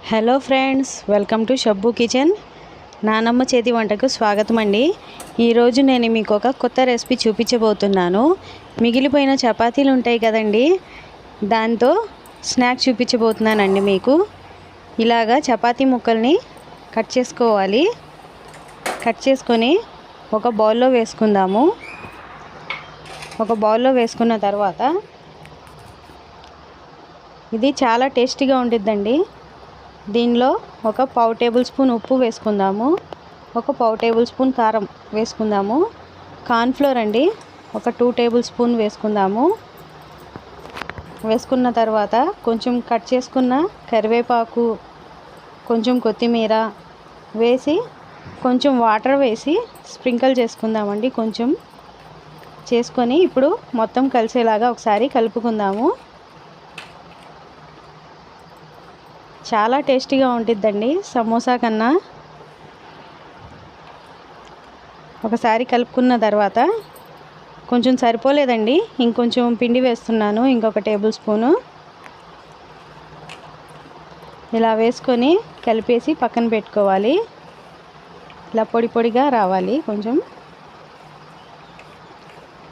Hello friends, welcome to Shabbu kitchen. నానమ్మ చేతి వంటకు స్వాగతం అండి. ఈరోజు నేను మీకు ఒక కొత్త రెసిపీ చూపించబోతున్నాను. మిగిలిపోయిన చపాతీలు ఉంటాయి కదండి, దాంతో స్నాక్ చూపించబోతున్నానండి మీకు. ఇలాగా చపాతీ ముక్కల్ని కట్ చేసుకోవాలి. కట్ చేసుకొని ఒక బౌల్లో వేసుకుందాము. ఒక బౌల్లో వేసుకున్న తర్వాత ఇది చాలా టేస్టీగా ఉంటుందండి. దీనిలో ఒక పావు టేబుల్ స్పూన్ ఉప్పు వేసుకుందాము. ఒక పావు టేబుల్ స్పూన్ కారం వేసుకుందాము. కార్న్ఫ్లోర్ అండి, ఒక 2 టేబుల్ స్పూన్ వేసుకుందాము. వేసుకున్న తర్వాత కొంచెం కట్ చేసుకున్న కరివేపాకు, కొంచెం కొత్తిమీర వేసి కొంచెం వాటర్ వేసి స్ప్రింకిల్ చేసుకుందామండి. కొంచెం చేసుకొని ఇప్పుడు మొత్తం కలిసేలాగా ఒకసారి కలుపుకుందాము. చాలా టేస్టీగా ఉంటుందండి సమోసా కన్నా. ఒకసారి కలుపుకున్న తర్వాత కొంచెం సరిపోలేదండి, ఇంకొంచెం పిండి వేస్తున్నాను, ఇంకొక టేబుల్ స్పూను. ఇలా వేసుకొని కలిపేసి పక్కన పెట్టుకోవాలి. ఇలా పొడి పొడిగా రావాలి కొంచెం.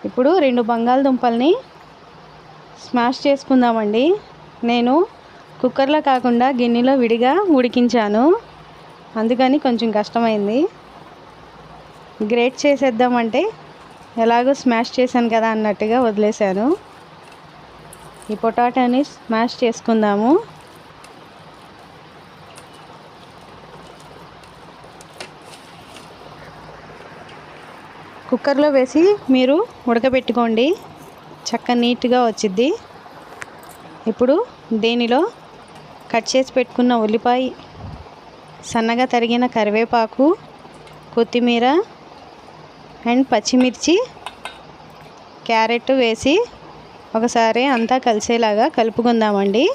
ఇప్పుడు 2 బంగాళదుంపల్ని స్మాష్ చేసుకుందామండి. నేను కుక్కర్లో కాకుండా గిన్నెలో విడిగా ఉడికించాను, అందుకని కొంచెం కష్టమైంది. గ్రేట్ చేసేద్దామంటే ఎలాగో స్మాష్ చేశాను కదా అన్నట్టుగా వదిలేశాను. ఈ పొటాటోని స్మాష్ చేసుకుందాము. కుక్కర్లో వేసి మీరు ఉడకబెట్టుకోండి, చక్కగా నీట్గా వచ్చిద్ది. ఇప్పుడు దీనిలో కట్ చేసి పెట్టుకున్న ఉల్లిపాయ, సన్నగా తరిగిన కరివేపాకు, కొత్తిమీర అండ్ పచ్చిమిర్చి, క్యారెట్ వేసి ఒకసారి అంతా కలిసేలాగా కలుపుకుందామండి.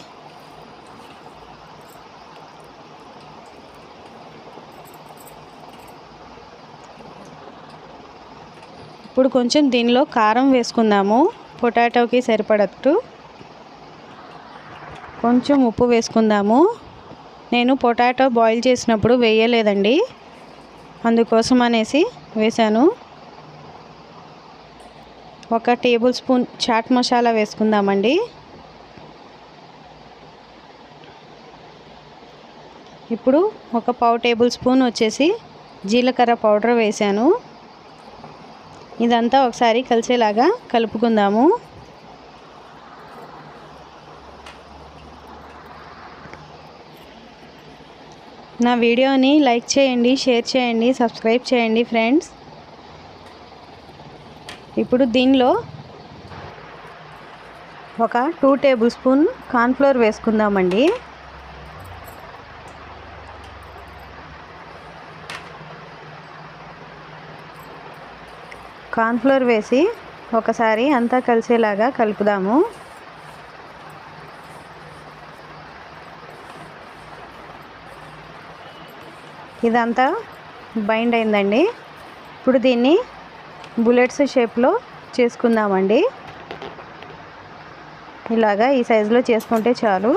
ఇప్పుడు కొంచెం దీనిలో కారం వేసుకుందాము, పొటాటోకి సరిపడట్టు. కొంచెం ఉప్పు వేసుకుందాము. నేను పొటాటో బాయిల్ చేసినప్పుడు వేయలేదండి, అందుకోసం అనేసి వేసాను. 1 టేబుల్ స్పూన్ చాట్ మసాలా వేసుకుందామండి. ఇప్పుడు ఒక పావు టేబుల్ స్పూన్ వచ్చేసి జీలకర్ర పౌడర్ వేసాను. ఇదంతా ఒకసారి కలిసేలాగా కలుపుకుందాము. నా వీడియోని లైక్ చేయండి, షేర్ చేయండి, సబ్స్క్రైబ్ చేయండి ఫ్రెండ్స్. ఇప్పుడు దీనిలో ఒక 2 టేబుల్ స్పూన్ కార్న్ఫ్లోర్ వేసుకుందామండి. కార్న్ఫ్లోర్ వేసి ఒకసారి అంతా కలిసేలాగా కలుపుదాము. ఇదంతా బైండ్ అయిందండి. ఇప్పుడు దీన్ని బుల్లెట్స్ షేప్లో చేసుకుందామండి. ఇలాగా ఈ సైజులో చేసుకుంటే చాలు.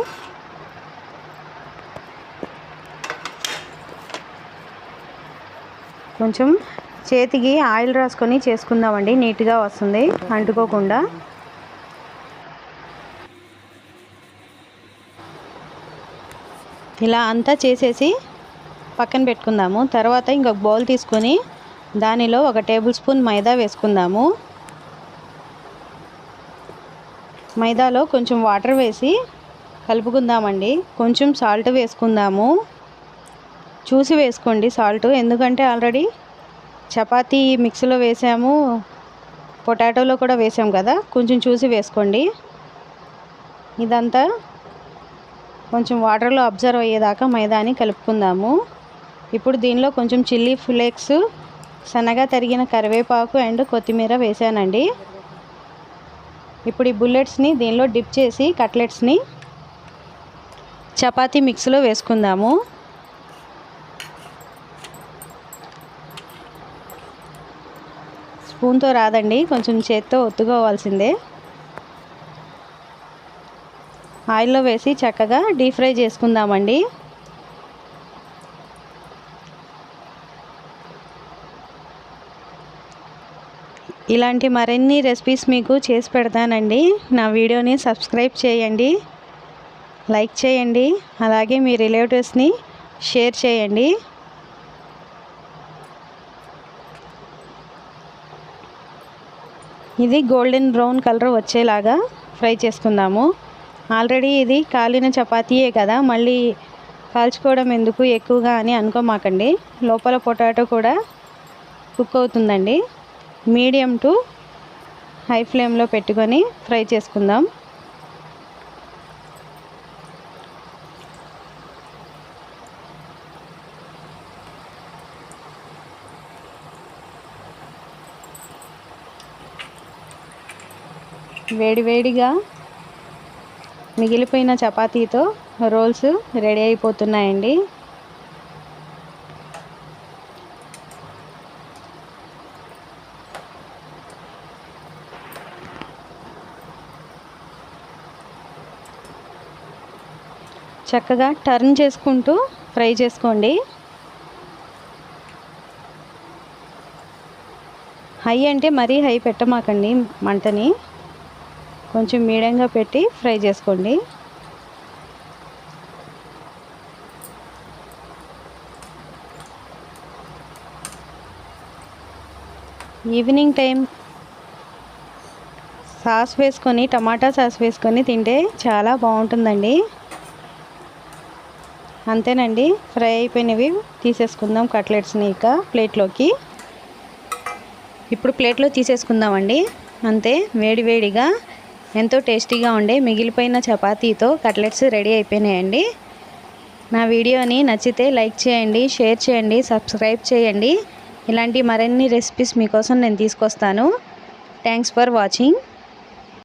కొంచెం చేతికి ఆయిల్ రాసుకొని చేసుకుందామండి, నీట్గా వస్తుంది అంటుకోకుండా. ఇలా అంతా చేసేసి పక్కన పెట్టుకుందాము. తర్వాత ఇంకొక బౌల్ తీసుకొని దానిలో 1 టేబుల్ స్పూన్ మైదా వేసుకుందాము. మైదాలో కొంచెం వాటర్ వేసి కలుపుకుందామండి. కొంచెం సాల్ట్ వేసుకుందాము. చూసి వేసుకోండి సాల్ట్, ఎందుకంటే ఆల్రెడీ చపాతీ మిక్స్లో వేసాము, పొటాటోలో కూడా వేసాము కదా, కొంచెం చూసి వేసుకోండి. ఇదంతా కొంచెం వాటర్లో అబ్జర్వ్ అయ్యేదాకా మైదాని కలుపుకుందాము. ఇప్పుడు దీనిలో కొంచెం చిల్లీ ఫ్లేక్స్, సన్నగా తరిగిన కరివేపాకు అండ్ కొత్తిమీర వేసానండి. ఇప్పుడు ఈ బుల్లెట్స్ని దీనిలో డిప్ చేసి కట్లెట్స్ని చపాతీ మిక్స్లో వేసుకుందాము. స్పూన్తో రాదండి, కొంచెం చేత్తో ఒత్తుకోవాల్సిందే. ఆయిల్లో వేసి చక్కగా డీప్ ఫ్రై చేసుకుందామండి. ఇలాంటి మరిన్ని రెసిపీస్ మీకు చేసి పెడతానండి. నా వీడియోని సబ్స్క్రైబ్ చేయండి, లైక్ చేయండి, అలాగే మీ రిలేటివ్స్ని షేర్ చేయండి. ఇది గోల్డెన్ బ్రౌన్ కలర్ వచ్చేలాగా ఫ్రై చేసుకుందాము. ఆల్రెడీ ఇది కాలిన చపాతీయే కదా, మళ్ళీ కాల్చుకోవడం ఎందుకు ఎక్కువగా అని అనుకోమాకండి. లోపల పొటాటో కూడా కుక్ అవుతుందండి. మీడియం టు హై ఫ్లేమ్లో పెట్టుకొని ఫ్రై చేసుకుందాం. వేడివేడిగా మిగిలిపోయిన చపాతీతో రోల్స్ రెడీ అయిపోతున్నాయండి. చక్కగా టర్న్ చేసుకుంటూ ఫ్రై చేసుకోండి. హై అంటే మరీ హై పెట్టమాకండి, మంటని కొంచెం మీడియంగా పెట్టి ఫ్రై చేసుకోండి. ఈవినింగ్ టైం సాస్ వేసుకొని, టమాటా సాస్ వేసుకొని తింటే చాలా బాగుంటుందండి. అంతేనండి, ఫ్రై అయిపోయినవి తీసేసుకుందాం కట్లెట్స్ని ఇక ప్లేట్లోకి. ఇప్పుడు ప్లేట్లో తీసేసుకుందామండి. అంతే, వేడివేడిగా ఎంతో టేస్టీగా ఉండే మిగిలిపోయిన చపాతీతో కట్లెట్స్ రెడీ అయిపోయినాయండి. నా వీడియోని నచ్చితే లైక్ చేయండి, షేర్ చేయండి, సబ్స్క్రైబ్ చేయండి. ఇలాంటి మరిన్ని రెసిపీస్ మీకోసం నేను తీసుకొస్తాను. Thanks for watching.